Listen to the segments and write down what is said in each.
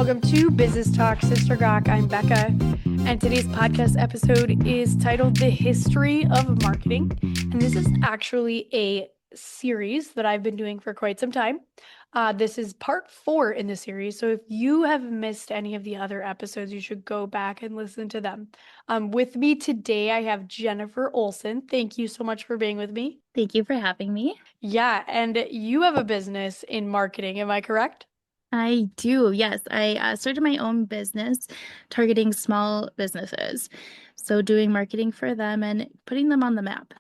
Welcome to Business Talk Sister Gawk. I'm Becca, and today's podcast episode is titled The History of Marketing. And this is actually a series that I've been doing for quite some time. This is part 4 in the series. So if you have missed any of the other episodes, you should go back and listen to them. With me today, I have Jennifer Olson. Thank you so much for being with me. Thank you for having me. Yeah, and you have a business in marketing, am I correct? I do, yes. I started my own business targeting small businesses. So doing marketing for them and putting them on the map.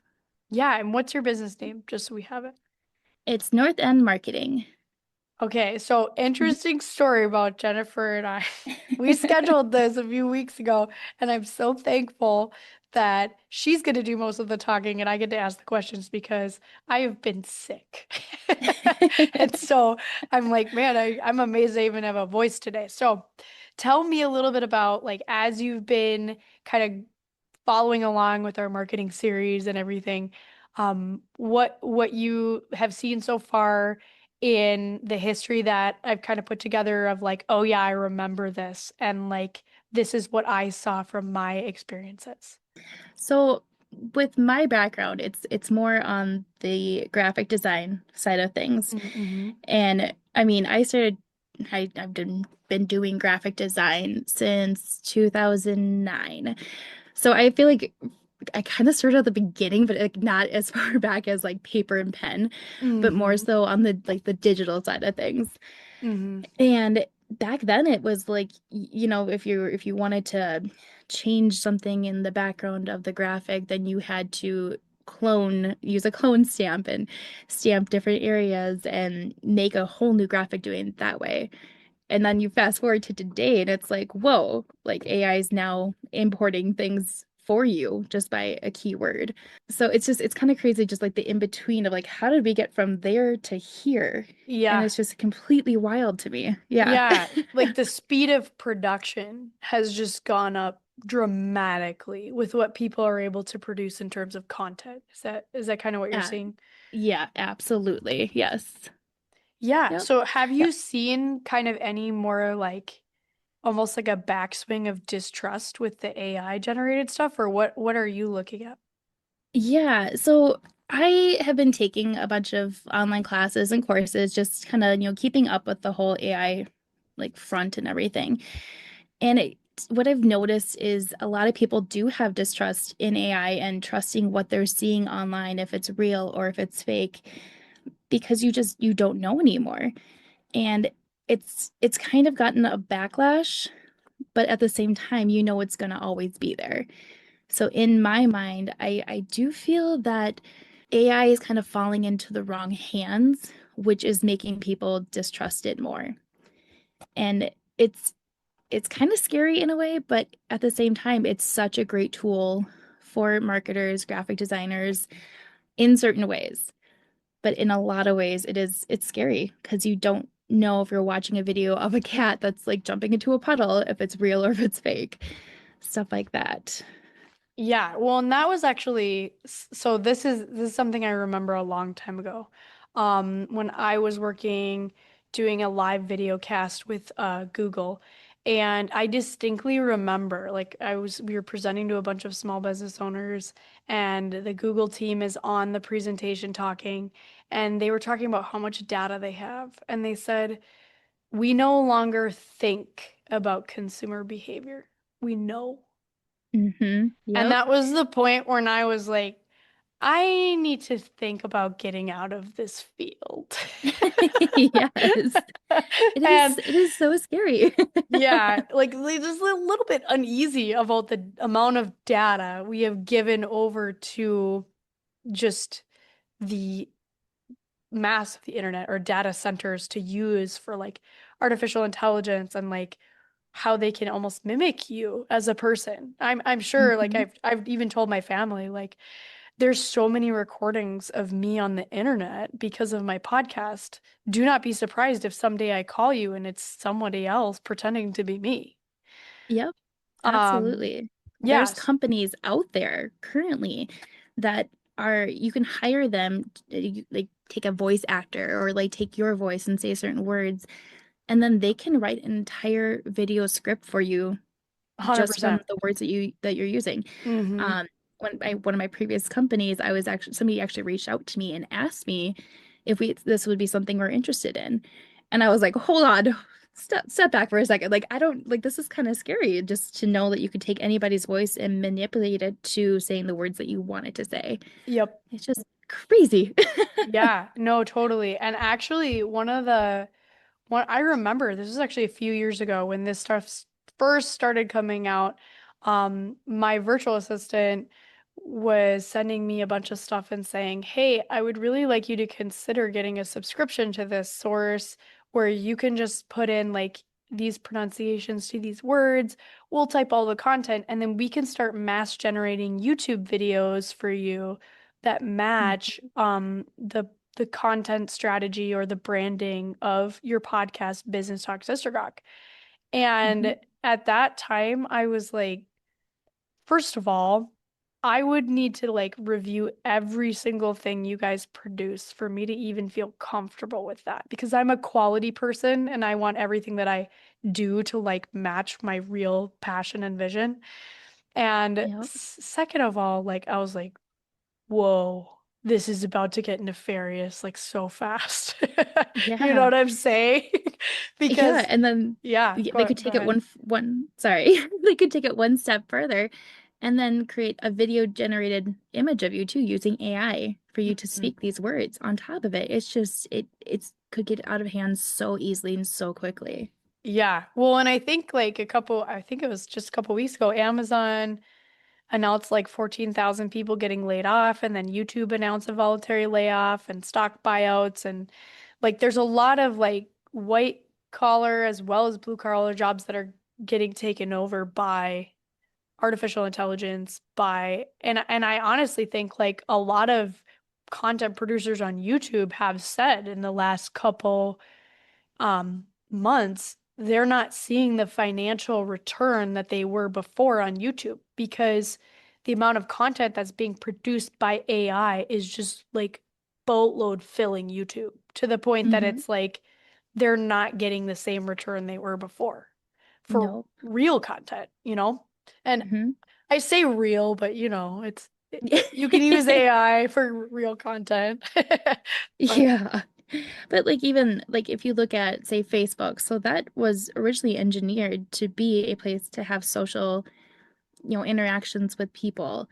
Yeah, and what's your business name, just so we have it? It's North End Marketing. Okay, so interesting story about Jennifer and I. We scheduled this a few weeks ago, and I'm so thankful that she's going to do most of the talking and I get to ask the questions because I have been sick. And so I'm like, man, I'm amazed I even have a voice today. So tell me a little bit about like as you've been kind of following along with our marketing series and everything, what you have seen so far in the history that I've kind of put together of like, oh yeah, I remember this, and like this is what I saw from my experiences. So with my background, it's more on the graphic design side of things. Mm-hmm. And I've been doing graphic design since 2009. So I feel like I kind of started at the beginning, but like not as far back as like paper and pen, but more Mm-hmm. so on the digital side of things. Mm-hmm. And back then it was like, if you wanted to change something in the background of the graphic, then you had to use a clone stamp and stamp different areas and make a whole new graphic doing it that way. And then you fast forward to today and it's like, whoa, like AI is now importing things for you just by a keyword. So it's kind of crazy, just like the in between of like, how did we get from there to here? And Yeah. it's just completely wild to me. Yeah. Yeah, like the speed of production has just gone up dramatically with what people are able to produce in terms of content. Is that kind of what you're Yeah. seeing? Yeah, absolutely. Yes. Yeah. Yep. So have you seen kind of any more like almost like a backswing of distrust with the AI generated stuff, or what are you looking at? Yeah. So I have been taking a bunch of online classes and courses, just kind of, keeping up with the whole AI like front and everything. And what I've noticed is a lot of people do have distrust in AI and trusting what they're seeing online, if it's real or if it's fake, because you don't know anymore. And it's kind of gotten a backlash, but at the same time, it's going to always be there. So in my mind, I do feel that AI is kind of falling into the wrong hands, which is making people distrust it more. And it's it's kind of scary in a way, but at the same time, it's such a great tool for marketers, graphic designers in certain ways. But in a lot of ways, it's scary because you don't know if you're watching a video of a cat that's like jumping into a puddle, if it's real or if it's fake, stuff like that. Yeah, well, and that was actually so this is something I remember a long time ago. When I was working doing a live video cast with Google, and I distinctly remember like we were presenting to a bunch of small business owners, and the Google team is on the presentation talking, and they were talking about how much data they have, and they said, "We no longer think about consumer behavior. We know." And Yep. that was the point when I was like, I need to think about getting out of this field. Yes. It is And it is so scary. yeah, like just a little bit uneasy about the amount of data we have given over to just the mass of the internet or data centers to use for like artificial intelligence and like how they can almost mimic you as a person. I'm sure like Mhm. I've even told my family like there's so many recordings of me on the internet because of my podcast. Do not be surprised if someday I call you and it's somebody else pretending to be me. Yep, Um, absolutely. There's yes. companies out there currently that you can hire them, like take a voice actor or like take your voice and say certain words, and then they can write an entire video script for you just from 100%. the words that you're using. Mm-hmm. Um, one of my previous companies, I was actually somebody actually reached out to me and asked me if we this would be something we're interested in. And I was like, hold on, step back for a second. Like I don't like this is kind of scary just to know that you could take anybody's voice and manipulate it to saying the words that you want it to say. Yep. It's just crazy. Yeah, no, totally. And actually, one I remember this was actually a few years ago when this stuff first started coming out. My virtual assistant was sending me a bunch of stuff and saying, "Hey, I would really like you to consider getting a subscription to this source where you can just put in like these pronunciations to these words. We'll type all the content, and then we can start mass generating YouTube videos for you that match the content strategy or the branding of your podcast, Business Talk Sister Talk." Mhm. And at that time, I was like, first of all, I would need to like review every single thing you guys produce for me to even feel comfortable with that because I'm a quality person and I want everything that I do to like match my real passion and vision. And Yep. second of all, like I was like, whoa, this is about to get nefarious like so fast. You know Yeah. what I'm saying? Yeah, Because, and then yeah, they could go take it ahead. one sorry. They could take it one step further and then create a video generated image of you too using AI for you to Mhm. speak these words on top of it. It's just it's could get out of hand so easily and so quickly. Yeah. Well, and I think like I think it was just a couple weeks ago, Amazon announced like 14,000 people getting laid off, and then YouTube announced a voluntary layoff and stock buyouts. And like there's a lot of like white collar as well as blue collar jobs that are getting taken over by artificial intelligence and I honestly think like a lot of content producers on YouTube have said in the last couple months they're not seeing the financial return that they were before on YouTube because the amount of content that's being produced by AI is just like boatload filling YouTube to the point that Hmm. it's like they're not getting the same return they were before for Nope. real content, you know? And Hmm. I say real, but you can use AI for real content. But Yeah. But like even like if you look at say Facebook, so that was originally engineered to be a place to have social, interactions with people.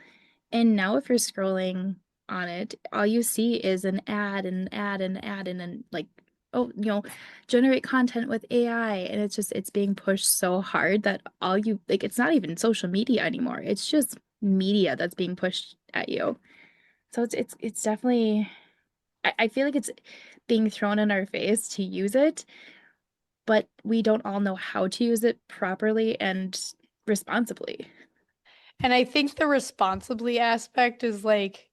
And now if you're scrolling on it, all you see is an ad and an ad and an ad and then like, oh, generate content with AI. And it's being pushed so hard that all you like it's not even social media anymore. It's just media that's being pushed at you. So it's definitely I feel like it's being thrown in our face to use it, but we don't all know how to use it properly and responsibly. and I think the responsibly aspect is like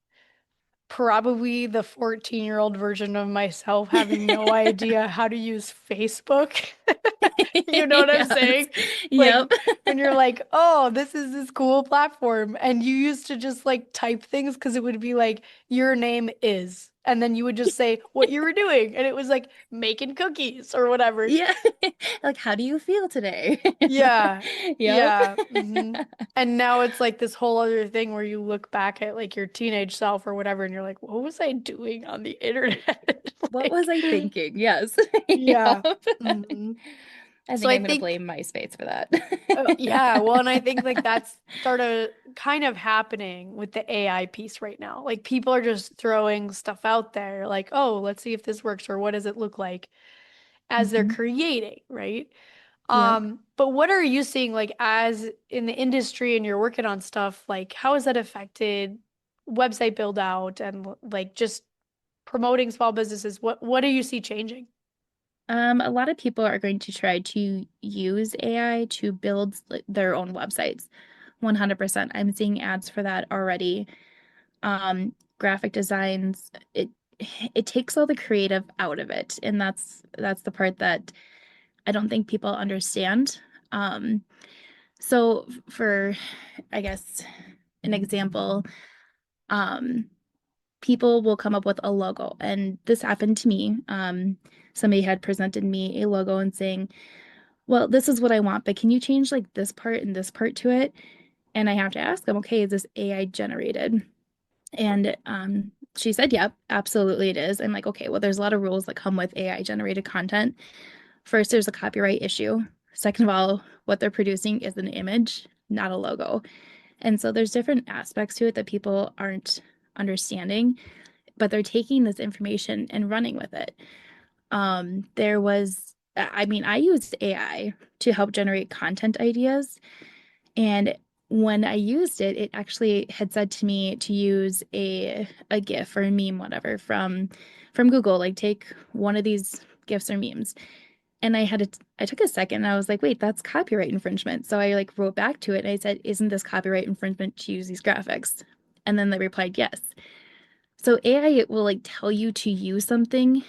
probably the 14-year-old version of myself having no idea how to use Facebook. You know what I'm Yes. saying? Like Yep. when you're like, oh, this is this cool platform. And you used to just like type things because it would be like, your name is. And then you would just say what you were doing. And it was like making cookies or whatever. Yeah. Like, how do you feel today? Yeah. Yep. Yeah. And now it's like this whole other thing where you look back at like your teenage self or whatever, and you're like, what was I doing on the internet? What was Like, I thinking? Yes. yeah. Yep. hmm I So think I I'm gonna think, blame MySpace for that. yeah, well, and I think like that's started kind of happening with the AI piece right now. Like people are just throwing stuff out there, like, oh, let's see if this works or what does it look like as they're Hmm. creating, right? Yep. But what are you seeing like as in the industry and you're working on stuff, like how has that affected website build out and like just promoting small businesses? What do you see changing? A lot of people are going to try to use AI to build like, their own websites. 100%. I'm seeing ads for that already. Graphic designs, it takes all the creative out of it, and that's the part that I don't think people understand. Um, so for, I guess, an example, um, people will come up with a logo. And this happened to me. Somebody had presented me a logo and saying, well, this is what I want, but can you change like this part and this part to it? And I have to ask them, okay, is this AI generated? And she said, yep, absolutely it is. I'm like, okay, well, there's a lot of rules that come with AI generated content. First, there's a copyright issue. Second of all, what they're producing is an image, not a logo. And so there's different aspects to it that people aren't understanding, but they're taking this information and running with it. I mean, I used AI to help generate content ideas. And when I used it, it actually had said to me to use a GIF or a meme, whatever, from Google, like take one of these GIFs or memes. And I took a second and I was like, wait, that's copyright infringement. So I like wrote back to it and I said, isn't this copyright infringement to use these graphics? And then they replied, yes. So AI will like tell you to use something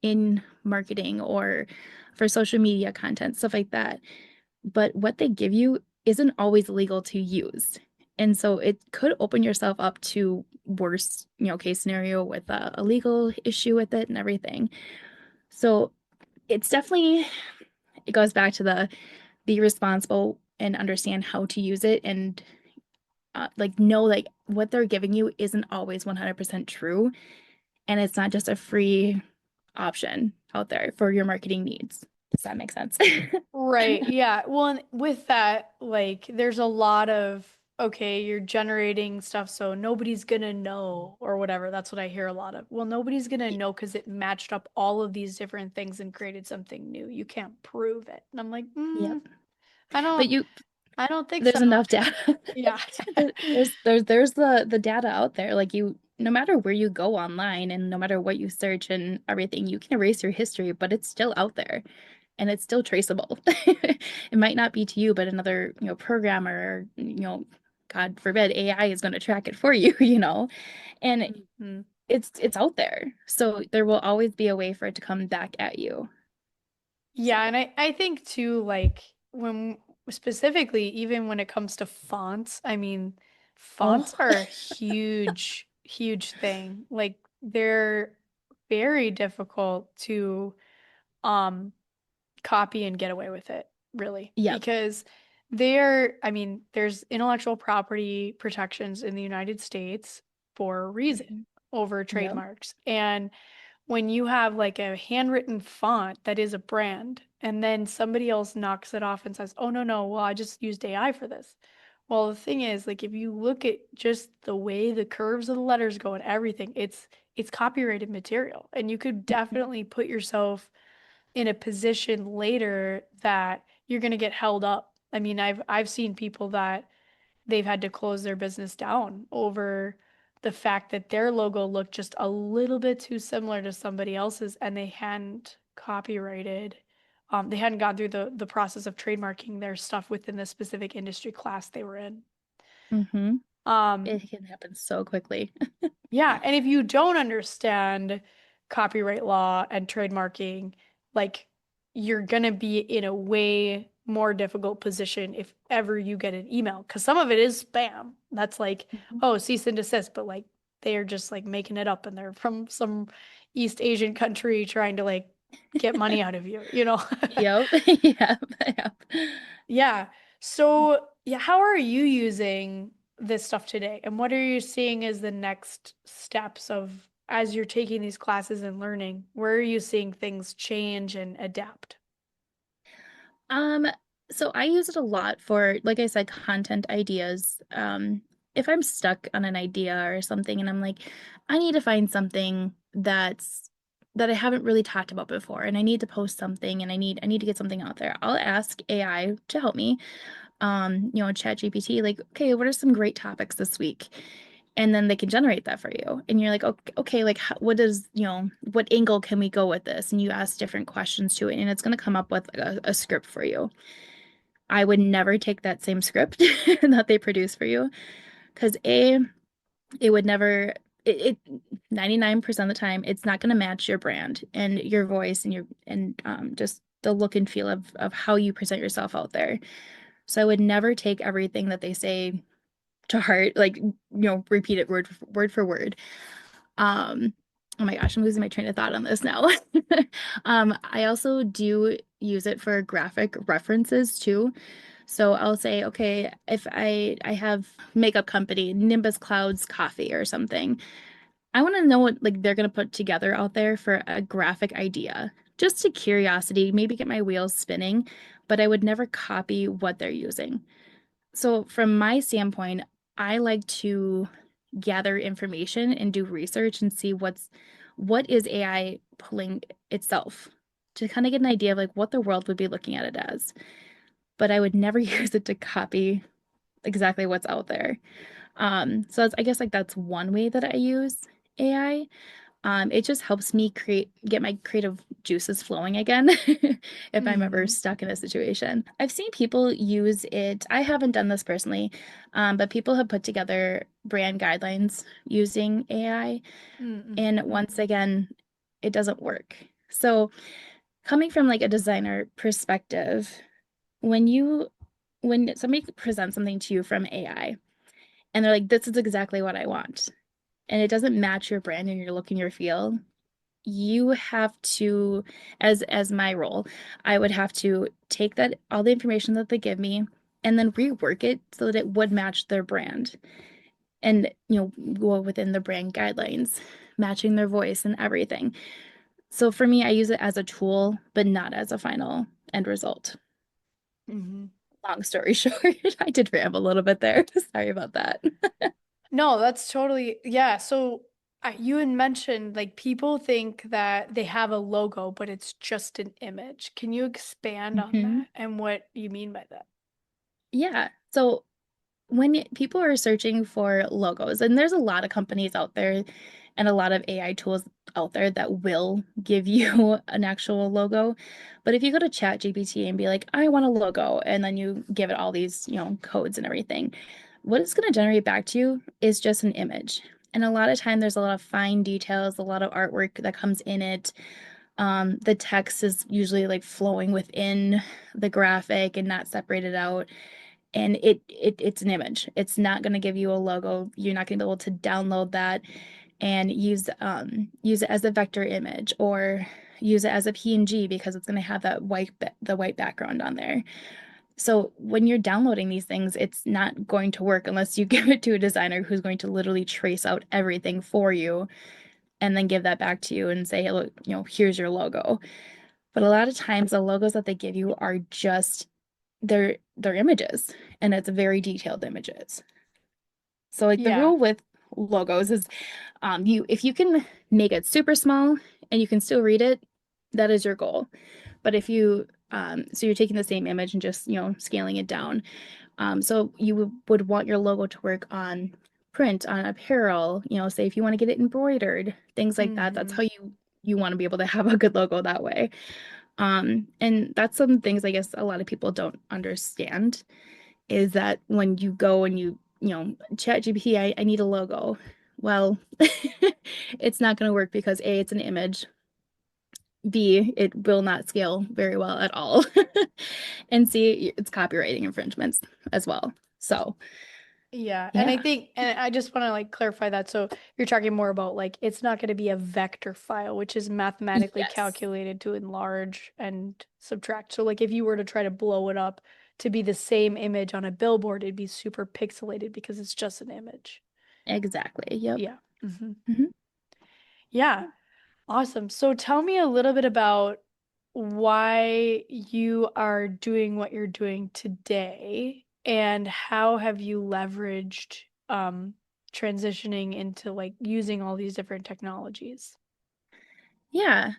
in marketing or for social media content, stuff like that. But what they give you isn't always legal to use. And so it could open yourself up to worse, case scenario with a legal issue with it and everything. So it's definitely, it goes back to the be responsible and understand how to use it and like know like what they're giving you isn't always 100% true. And it's not just a free option out there for your marketing needs. Does that make sense? Right. Yeah. Well, and with that, like, there's a lot of, okay, you're generating stuff, so nobody's gonna know or whatever. That's what I hear a lot of. Well, nobody's gonna know because it matched up all of these different things and created something new. You can't prove it. And I'm like, Yep. I But don't, you I don't think so. there's enough data. Yeah. There's the data out there. Like you, no matter where you go online and no matter what you search and everything, you can erase your history, but it's still out there and it's still traceable. It might not be to you, but another, programmer, God forbid, AI is going to track it for you, and Mhm. it's out there. So there will always be a way for it to come back at you. Yeah, and I think too, like when specifically, even when it comes to fonts, I mean, fonts Oh, are a huge, huge thing. Like they're very difficult to um copy and get away with it, really, yep. because they're, I mean, there's intellectual property protections in the United States for a reason Mhm. over Yep. trademarks. And when you have like a handwritten font that is a brand, and then somebody else knocks it off and says, "Oh no, no, well, I just used AI for this." Well, the thing is, like if you look at just the way the curves of the letters go and everything, it's copyrighted material. And you could definitely put yourself in a position later that you're going to get held up. I mean, I've seen people that they've had to close their business down over the fact that their logo looked just a little bit too similar to somebody else's and they hadn't copyrighted. They hadn't gone through the process of trademarking their stuff within the specific industry class they were in. Mm-hmm. Um, It can happen so quickly. Yeah, and if you don't understand copyright law and trademarking, like you're gonna be in a way more difficult position if ever you get an email, because some of it is spam. That's like, Mhm. oh, cease and desist, but like they are just like making it up and they're from some East Asian country trying to like get money out of you, you know? Yep. Yep. Yep. Yeah. So, yeah, how are you using this stuff today? And what are you seeing as the next steps of as you're taking these classes and learning? Where are you seeing things change and adapt? Um, so I use it a lot for, like I said, content ideas. If I'm stuck on an idea or something and I'm like, I need to find something that I haven't really talked about before and I need to post something and I need to get something out there. I'll ask AI to help me. Chat GPT, like, okay, what are some great topics this week? And then they can generate that for you. And you're like, okay, like what angle can we go with this? And you ask different questions to it, and it's going to come up with a script for you. I would never take that same script that they produce for you because it would never, it 99% of the time, it's not going to match your brand and your voice and just the look and feel of how you present yourself out there. So I would never take everything that they say to heart, like, repeat it word for word. Um, oh my gosh, I'm losing my train of thought on this now. I also do use it for graphic references too. So I'll say, okay, if I have makeup company, Nimbus Clouds Coffee or something, I want to know what like they're gonna put together out there for a graphic idea. Just to curiosity, maybe get my wheels spinning, but I would never copy what they're using. So from my standpoint, I like to gather information and do research and see what is AI pulling itself to kind of get an idea of like what the world would be looking at it as. But I would never use it to copy exactly what's out there. So I guess like that's one way that I use AI. It just helps me get my creative juices flowing again if I'm ever Mm-hmm. stuck in a situation. I've seen people use it. I haven't done this personally, but people have put together brand guidelines using AI. And Mm-hmm. once again, it doesn't work. So coming from like a designer perspective, when you when somebody presents something to you from AI and they're like, this is exactly what I want, and it doesn't match your brand and your look and your feel, you have to, as my role, I would have to take that all the information that they give me and then rework it so that it would match their brand and go within the brand guidelines, matching their voice and everything. So for me, I use it as a tool, but not as a final end result. Mm-hmm. Long story short, I did ramble a little bit there. Sorry about that. No, that's totally, yeah. So you had mentioned like people think that they have a logo, but it's just an image. Can you expand on Mhm. that and what you mean by that? Yeah. So when people are searching for logos, and there's a lot of companies out there and a lot of AI tools out there that will give you an actual logo. But if you go to ChatGPT and be like, I want a logo, and then you give it all these, codes and everything, what it's going to generate back to you is just an image. And a lot of time there's a lot of fine details, a lot of artwork that comes in it. The text is usually like flowing within the graphic and not separated out, and it's an image. It's not going to give you a logo. You're not going to be able to download that and use it as a vector image or use it as a PNG because it's going to have the white background on there. So when you're downloading these things, it's not going to work unless you give it to a designer who's going to literally trace out everything for you and then give that back to you and say, "Hey, look, here's your logo." But a lot of times the logos that they give you are just they're images, and it's very detailed images. So like the Yeah. rule with logos is you if you can make it super small and you can still read it, that is your goal. But if you so you're taking the same image and just scaling it down. So you would want your logo to work on print, on apparel, say if you want to get it embroidered, things like that. That's Mm-hmm. how you want to be able to have a good logo that way. And that's some things I guess a lot of people don't understand is that when you go and chat GPT, I need a logo. Well, it's not going to work because A, it's an image. B, it will not scale very well at all. And C, it's copywriting infringements as well. So, Yeah, and I yeah. think, and I just want to like clarify that. So you're talking more about like it's not going to be a vector file, which is mathematically Yes, calculated to enlarge and subtract. So like if you were to try to blow it up to be the same image on a billboard, it'd be super pixelated because it's just an image. exactly. Yep. Yeah. Hmm. Mhm. Yeah. Awesome. So tell me a little bit about why you are doing what you're doing today and how have you leveraged transitioning into like using all these different technologies. Yeah.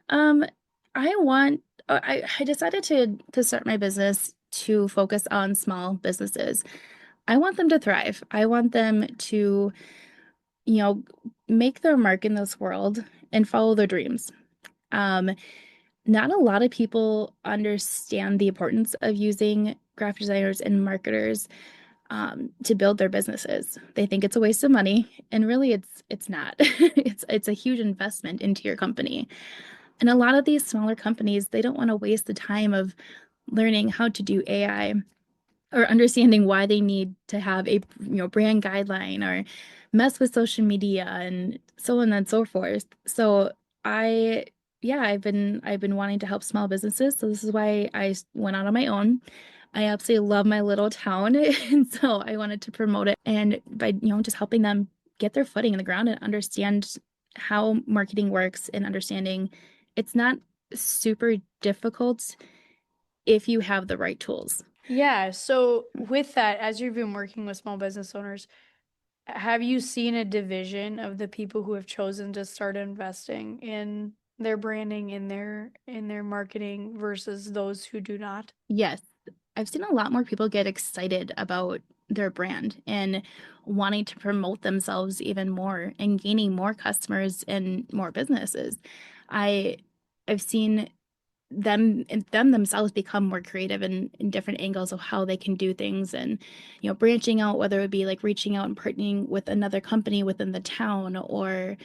I want I decided to start my business to focus on small businesses. I want them to thrive. I want them to, you know, make their mark in this world and follow their dreams. Um, Not a lot of people understand the importance of using graphic designers and marketers to build their businesses. They think it's a waste of money, and really, it's not. It's a huge investment into your company. And a lot of these smaller companies, they don't want to waste the time of learning how to do AI or understanding why they need to have a brand guideline or mess with social media and so on and so forth. So I yeah, I've been wanting to help small businesses. So this is why I went out on my own. I absolutely love my little town, and so I wanted to promote it and by just helping them get their footing in the ground and understand how marketing works and understanding it's not super difficult if you have the right tools. Yeah, so with that, as you've been working with small business owners, have you seen a division of the people who have chosen to start investing in their branding, in their marketing versus those who do not? Yes, I've seen a lot more people get excited about their brand and wanting to promote themselves even more and gaining more customers and more businesses. I I've seen them themselves become more creative in different angles of how they can do things and branching out, whether it be like reaching out and partnering with another company within the town or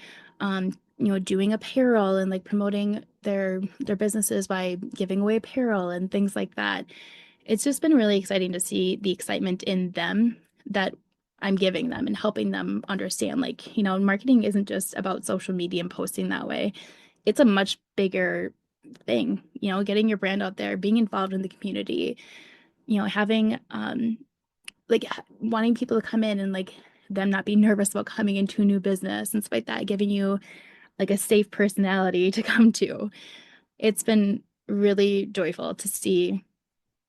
doing apparel and like promoting their businesses by giving away apparel and things like that. It's just been really exciting to see the excitement in them that I'm giving them and helping them understand like marketing isn't just about social media and posting that way. It's a much bigger thing, getting your brand out there, being involved in the community, having like wanting people to come in and like them not be nervous about coming into a new business and stuff like that, giving you like a safe personality to come to. It's been really joyful to see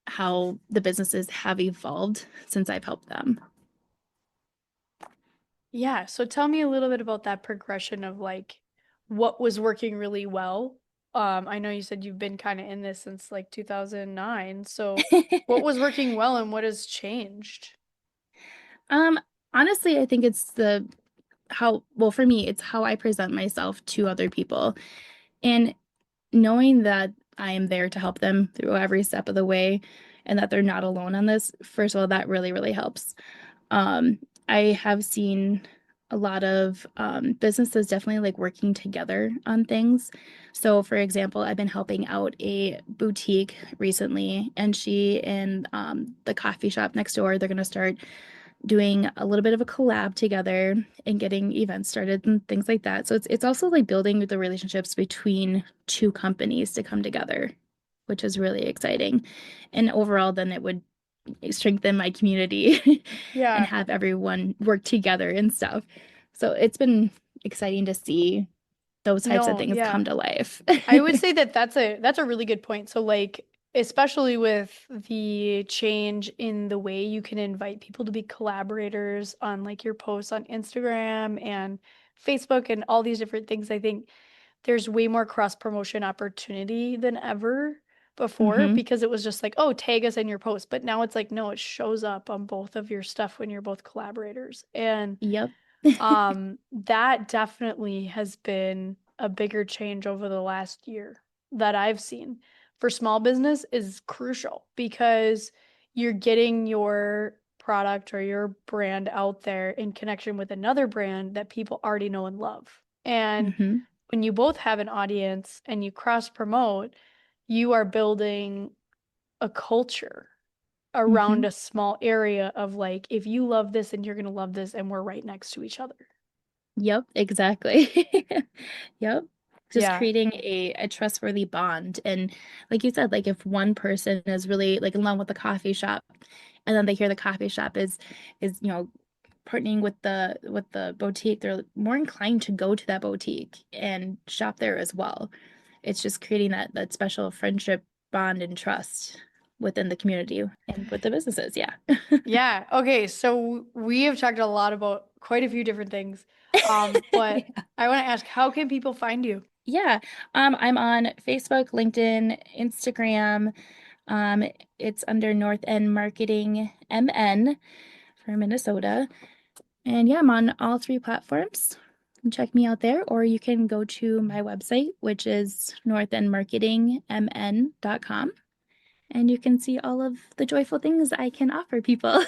how the businesses have evolved since I've helped them. Yeah, so tell me a little bit about that progression of like what was working really well. I know you said you've been kind of in this since like 2009. So what was working well and what has changed? Um, Honestly, I think it's the how, well, for me, it's how I present myself to other people. And knowing that I am there to help them through every step of the way and that they're not alone on this, first of all, that really, really helps. Um, I have seen a lot of businesses definitely like working together on things. So, for example, I've been helping out a boutique recently, and she and the coffee shop next door, they're going to start doing a little bit of a collab together and getting events started and things like that. So it's also like building the relationships between two companies to come together, which is really exciting. And overall, then it would strengthen my community and Yeah. have everyone work together and stuff. So it's been exciting to see those types of No, things yeah. come to life. I would say that that's a really good point. So like especially with the change in the way you can invite people to be collaborators on like your posts on Instagram and Facebook and all these different things, I think there's way more cross promotion opportunity than ever before Hmm. because it was just like, oh, tag us in your post. But now it's like, no, it shows up on both of your stuff when you're both collaborators. And Yep. that definitely has been a bigger change over the last year that I've seen for small business is crucial because you're getting your product or your brand out there in connection with another brand that people already know and love. And Hmm. when you both have an audience and you cross promote, you are building a culture around Hmm. a small area of like, if you love this and you're going to love this, and we're right next to each other. Yep, exactly. Yep. Just Yeah. creating a trustworthy bond. And like you said, like if one person is really like in love with the coffee shop and then they hear the coffee shop is partnering with the boutique, they're more inclined to go to that boutique and shop there as well. It's just creating that special friendship bond and trust within the community and with the businesses. Yeah. Yeah. Okay. So we have talked a lot about quite a few different things. But I want to ask, how can people find you? Yeah. I'm on Facebook, LinkedIn, Instagram. Um, it's under North End Marketing MN for Minnesota. And yeah, I'm on all three platforms. Check me out there, or you can go to my website, which is northendmarketingmn.com, and you can see all of the joyful things I can offer people.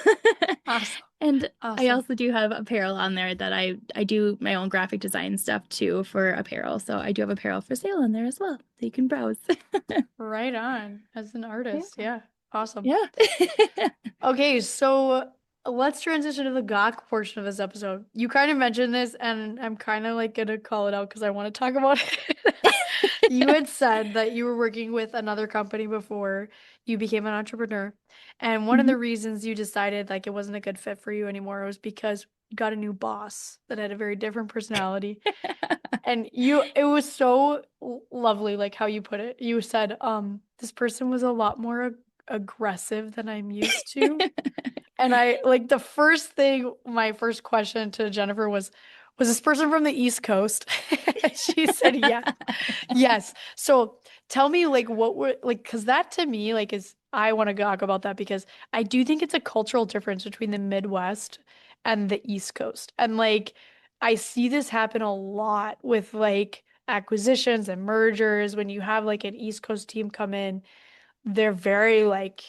Awesome. And I Awesome. also do have apparel on there that I do my own graphic design stuff too for apparel. So I do have apparel for sale on there as well, so you can browse. Right on. As an Yeah. artist. Yeah. Awesome. Yeah. Okay, so let's transition to the gawk portion of this episode. You kind of mentioned this, and I'm kind of like gonna call it out because I want to talk about it. You had said that you were working with another company before you became an entrepreneur, and one of Mhm. the reasons you decided like it wasn't a good fit for you anymore was because you got a new boss that had a very different personality. And it was so lovely, like how you put it. You said, this person was a lot more aggressive than I'm used to. And I like the first thing, my first question to Jennifer was this person from the East Coast? She said yes. Yes. So tell me like what were like because that to me like is I want to talk about that because I do think it's a cultural difference between the Midwest and the East Coast. And like I see this happen a lot with like acquisitions and mergers when you have like an East Coast team come in, they're very like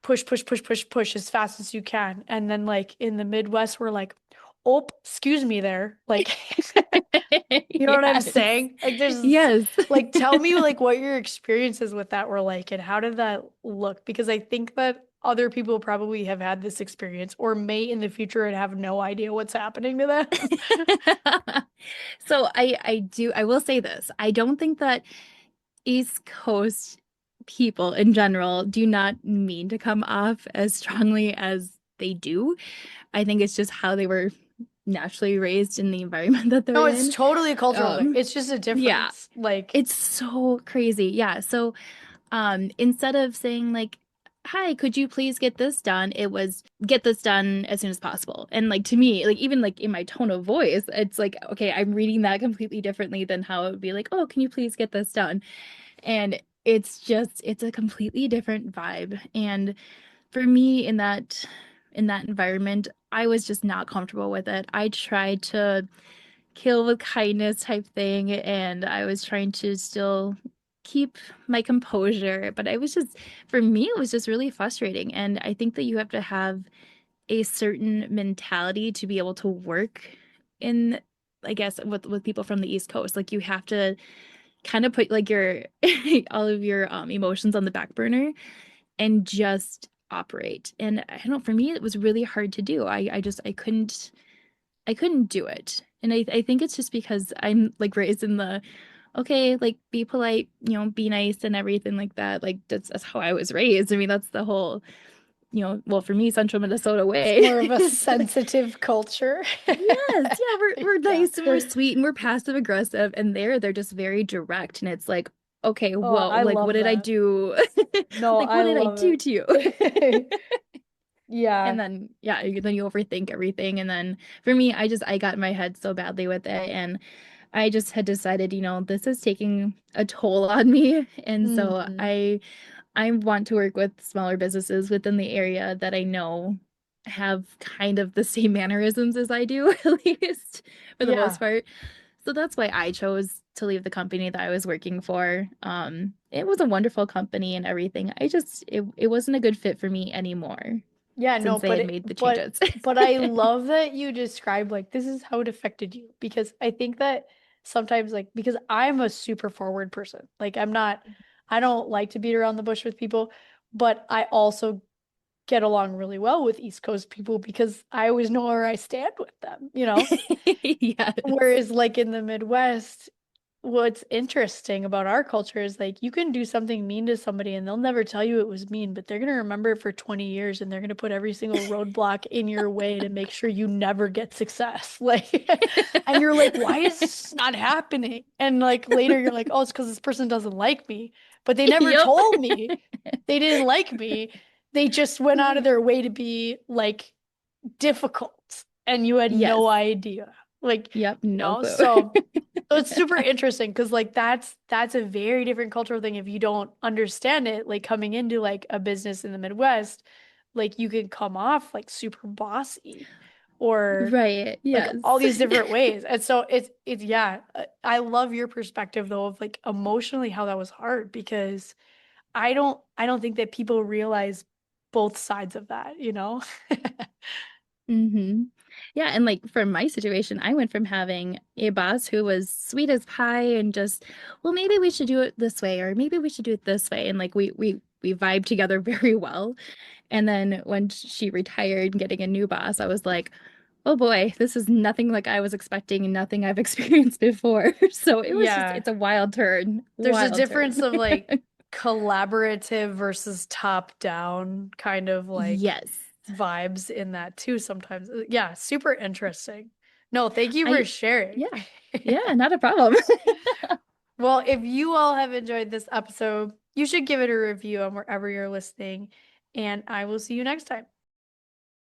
push, push, push, push, push as fast as you can. And then like in the Midwest, we're like, oh, excuse me there. Like, you know what I'm Yes. saying? Like there's Yes. like tell me like what your experiences with that were like and how did that look? Because I think that other people probably have had this experience or may in the future and have no idea what's happening to them. So I will say this. I don't think that East Coast people in general do not mean to come off as strongly as they do. I think it's just how they were naturally raised in the environment that they're No, it's in. totally a cultural thing. Um, It's just a yeah, difference. Like, it's so crazy. Yeah. So instead of saying like, hi, could you please get this done? It was get this done as soon as possible. And like to me, like even like in my tone of voice, it's like, okay, I'm reading that completely differently than how it would be like, oh, can you please get this done? And it's a completely different vibe. And for me in that environment, I was just not comfortable with it. I tried to kill with kindness type thing, and I was trying to still keep my composure, but I was just for me it was just really frustrating. And I think that you have to have a certain mentality to be able to work in, I guess, with people from the East Coast. Like you have to kind of put like your all of your emotions on the back burner and just operate. And I don't know, for me it was really hard to do. I couldn't do it. And I think it's just because I'm like raised in the okay, like be polite, be nice and everything like that. Like that's how I was raised. I mean, that's the whole, well, for me, Central Minnesota it's way. more of a It's sensitive culture. yes, yeah, we're Yeah. nice and we're sweet and we're passive aggressive. And they're just very direct. And it's like, okay, Oh, whoa, I like what love did I that. do? No, Like what I did I love do to you? it. And Yeah. then yeah, then you overthink everything. And then for me, I got in my head so badly with it. And I just had decided, this is taking a toll on me. And so Hmm. I want to work with smaller businesses within the area that I know have kind of the same mannerisms as I do, at least for the most Yeah. part. So that's why I chose to leave the company that I was working for. It was a wonderful company and everything. It wasn't a good fit for me anymore Yeah, no, since they but had made the but changes. but I love that you described like this is how it affected you because I think that sometimes like because I'm a super forward person. Like I don't like to beat around the bush with people, but I also get along really well with East Coast people because I always know where I stand with them, you know? Yes. Whereas like in the Midwest, what's interesting about our culture is like you can do something mean to somebody and they'll never tell you it was mean, but they're gonna remember it for 20 years and they're gonna put every single roadblock in your way to make sure you never get success. Like, and you're like, why is this not happening? And like later you're like, oh, it's because this person doesn't like me. But they never Yep. told me they didn't like me. They just went out of their way to be like difficult and you had Yes. no idea. Like, Yep. No clue. so it's super interesting because like that's a very different cultural thing if you don't understand it, like coming into like a business in the Midwest, like you can come off like super bossy or Right. like Yes. all these different ways. And so it's yeah, I love your perspective though of like emotionally how that was hard because I don't think that people realize both sides of that, you know? hmm Yeah, and like for my situation, I went from having a boss who was sweet as pie and just, well, maybe we should do it this way, or maybe we should do it this way. And like we we vibed together very well. And then when she retired, getting a new boss, I was like, oh boy, this is nothing like I was expecting and nothing I've experienced before. So it was just, Yeah. it's a wild turn, There's a wild difference turn. of like collaborative versus top down kind of like Yes. vibes in that too sometimes. Yeah, super interesting. No, thank you for I, sharing. yeah, yeah, not a problem. Well, if you all have enjoyed this episode, you should give it a review on wherever you're listening, and I will see you next time.